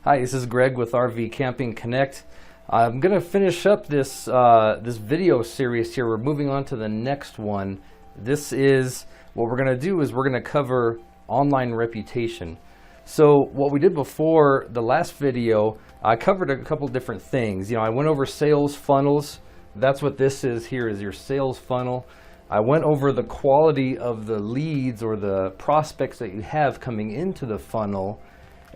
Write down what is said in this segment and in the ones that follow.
Hi, this is Greg with RV Camping Connect. I'm going to finish up this video series here. We're moving on to the next one. This is what we're going to do is we're going to cover online reputation. So what we did before the last video, I covered a couple different things. I went over sales funnels. That's what this is here, is your sales funnel. I went over the quality of the leads or the prospects that you have coming into the funnel.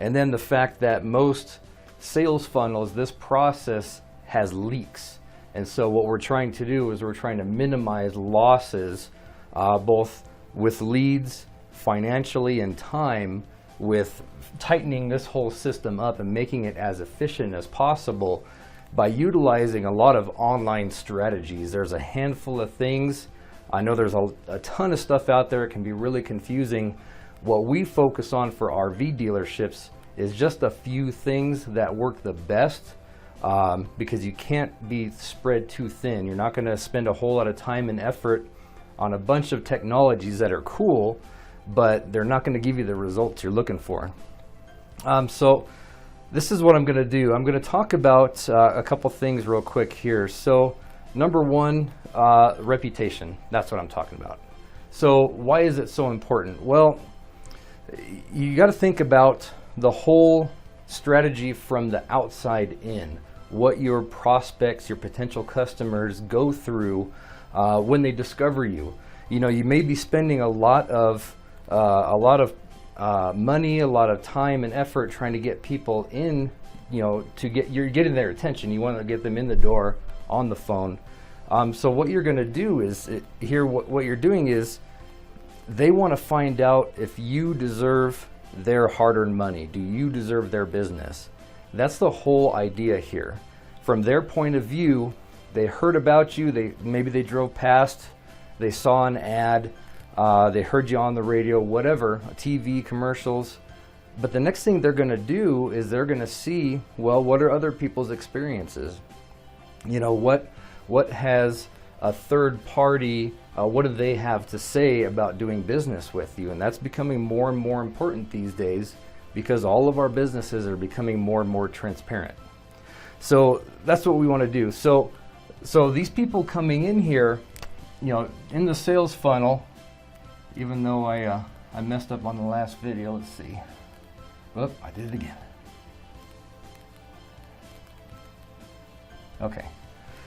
And then the fact that most sales funnels, this process has leaks. And so what we're trying to do is we're trying to minimize losses, both with leads, financially, and time, with tightening this whole system up and making it as efficient as possible by utilizing a lot of online strategies. There's a handful of things. I know there's a ton of stuff out there. It can be really confusing. What we focus on for RV dealerships is just a few things that work the best, because you can't be spread too thin. You're not going to spend a whole lot of time and effort on a bunch of technologies that are cool, but they're not going to give you the results you're looking for. So this is what I'm going to do. I'm going to talk about a couple things real quick here. So number one, reputation. That's what I'm talking about. So why is it so important? Well, you got to think about the whole strategy from the outside in, what your prospects, your potential customers go through when they discover you. You may be spending a lot of money, a lot of time and effort trying to get people in, you're getting their attention. You want to get them in the door on the phone. So what you're going to do is what you're doing is they want to find out if you deserve their hard-earned money. Do you deserve their business? That's the whole idea here. From their point of view, they heard about you. Maybe they drove past, they saw an ad, they heard you on the radio, whatever, TV commercials. But the next thing they're going to do is they're going to see, well, what are other people's experiences? What has a third party, what do they have to say about doing business with you? And that's becoming more and more important these days because all of our businesses are becoming more and more transparent. So that's what we want to do. So these people coming in here, in the sales funnel, even though I messed up on the last video, let's see. Oh, I did it again. Okay.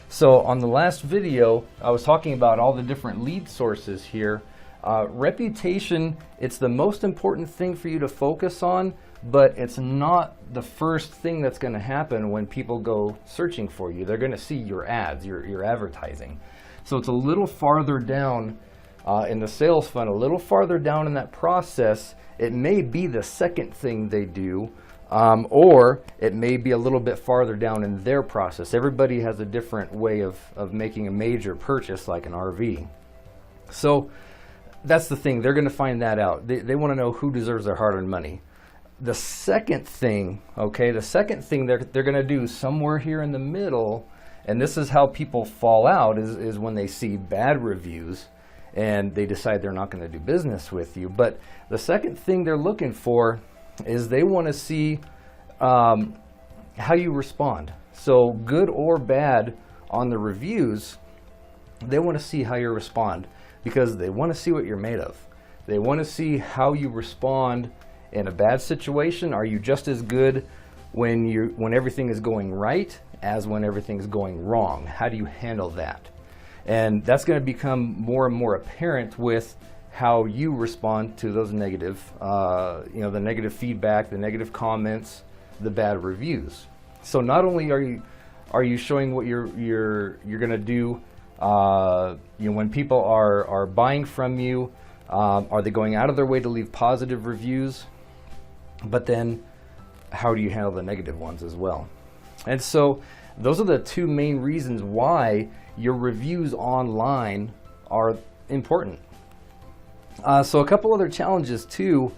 So on the last video, I was talking about all the different lead sources here. Reputation, it's the most important thing for you to focus on, but it's not the first thing that's going to happen when people go searching for you. They're going to see your ads, your advertising. So it's a little farther down in the sales funnel, a little farther down in that process. It may be the second thing they do. Or it may be a little bit farther down in their process. Everybody has a different way of making a major purchase like an RV. So that's the thing. They're going to find that out. They want to know who deserves their hard-earned money. The second thing, they're going to do somewhere here in the middle, and this is how people fall out, is when they see bad reviews and they decide they're not going to do business with you. But the second thing they're looking for is they want to see how you respond. So good or bad on the reviews, they want to see how you respond because they want to see what you're made of. They want to see how you respond in a bad situation. Are you just as good when everything is going right as when everything's going wrong? How do you handle that? And that's going to become more and more apparent with how you respond to those negative, the negative feedback, the negative comments, the bad reviews. So not only are you showing what you're going to do, when people are buying from you, are they going out of their way to leave positive reviews? But then, how do you handle the negative ones as well? And so those are the two main reasons why your reviews online are important. So a couple other challenges too.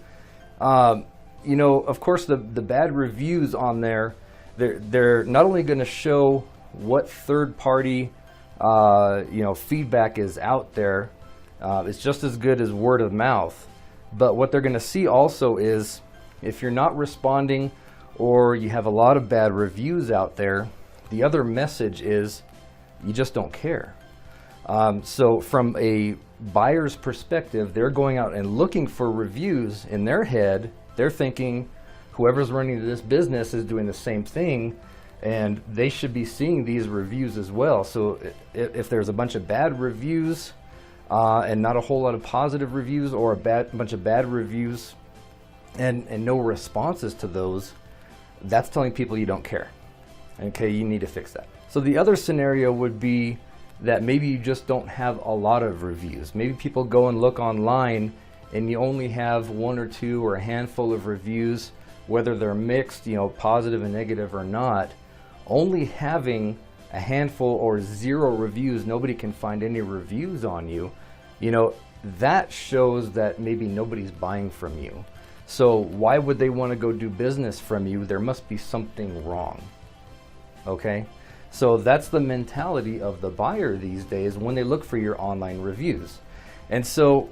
Of course, the bad reviews on there, they're not only going to show what third-party, feedback is out there. It's just as good as word of mouth. But what they're going to see also is if you're not responding or you have a lot of bad reviews out there, the other message is you just don't care. So from a buyer's perspective, they're going out and looking for reviews. In their head, they're thinking whoever's running this business is doing the same thing, and they should be seeing these reviews as well. So if there's a bunch of bad reviews and not a whole lot of positive reviews, or a bunch of bad reviews and no responses to those, that's telling people you don't care. Okay, you need to fix that. So the other scenario would be that maybe you just don't have a lot of reviews. Maybe people go and look online and you only have one or two or a handful of reviews, whether they're mixed, positive and negative or not. Only having a handful or zero reviews, nobody can find any reviews on you, that shows that maybe nobody's buying from you. So why would they want to go do business from you? There must be something wrong. Okay? So that's the mentality of the buyer these days when they look for your online reviews. And so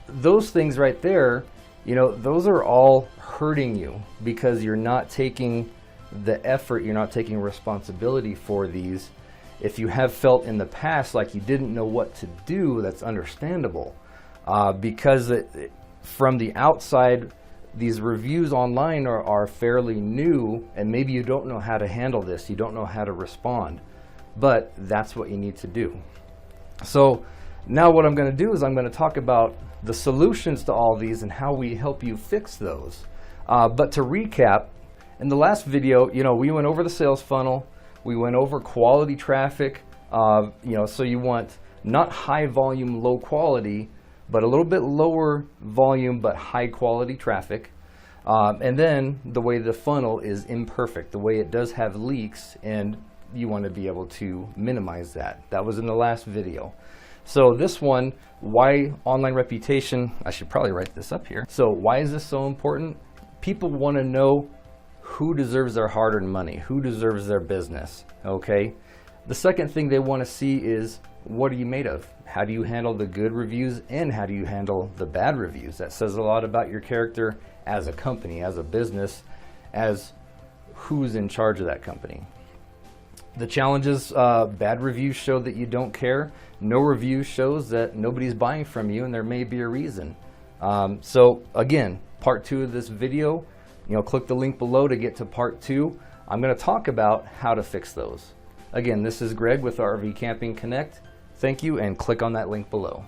those things right there, those are all hurting you because you're not taking the effort, you're not taking responsibility for these. If you have felt in the past like you didn't know what to do, that's understandable. Because from the outside, these reviews online are fairly new, and maybe you don't know how to handle this, you don't know how to respond, but that's what you need to do. So now what I'm going to do is I'm going to talk about the solutions to all these and how we help you fix those. But to recap, in the last video, we went over the sales funnel, we went over quality traffic, so you want not high volume, low quality, but a little bit lower volume but high quality traffic. And then the way the funnel is imperfect, the way it does have leaks, and you want to be able to minimize that. That was in the last video. So this one, why online reputation, I should probably write this up here. So why is this so important? People want to know who deserves their hard-earned money, who deserves their business, okay? The second thing they want to see is, what are you made of? How do you handle the good reviews, and how do you handle the bad reviews? That says a lot about your character as a company, as a business, as who's in charge of that company. The challenges, bad reviews show that you don't care. No review shows that nobody's buying from you, and there may be a reason. So again, part 2 of this video, click the link below to get to part 2. I'm going to talk about how to fix those. Again, this is Greg with RV Camping Connect. Thank you, and click on that link below.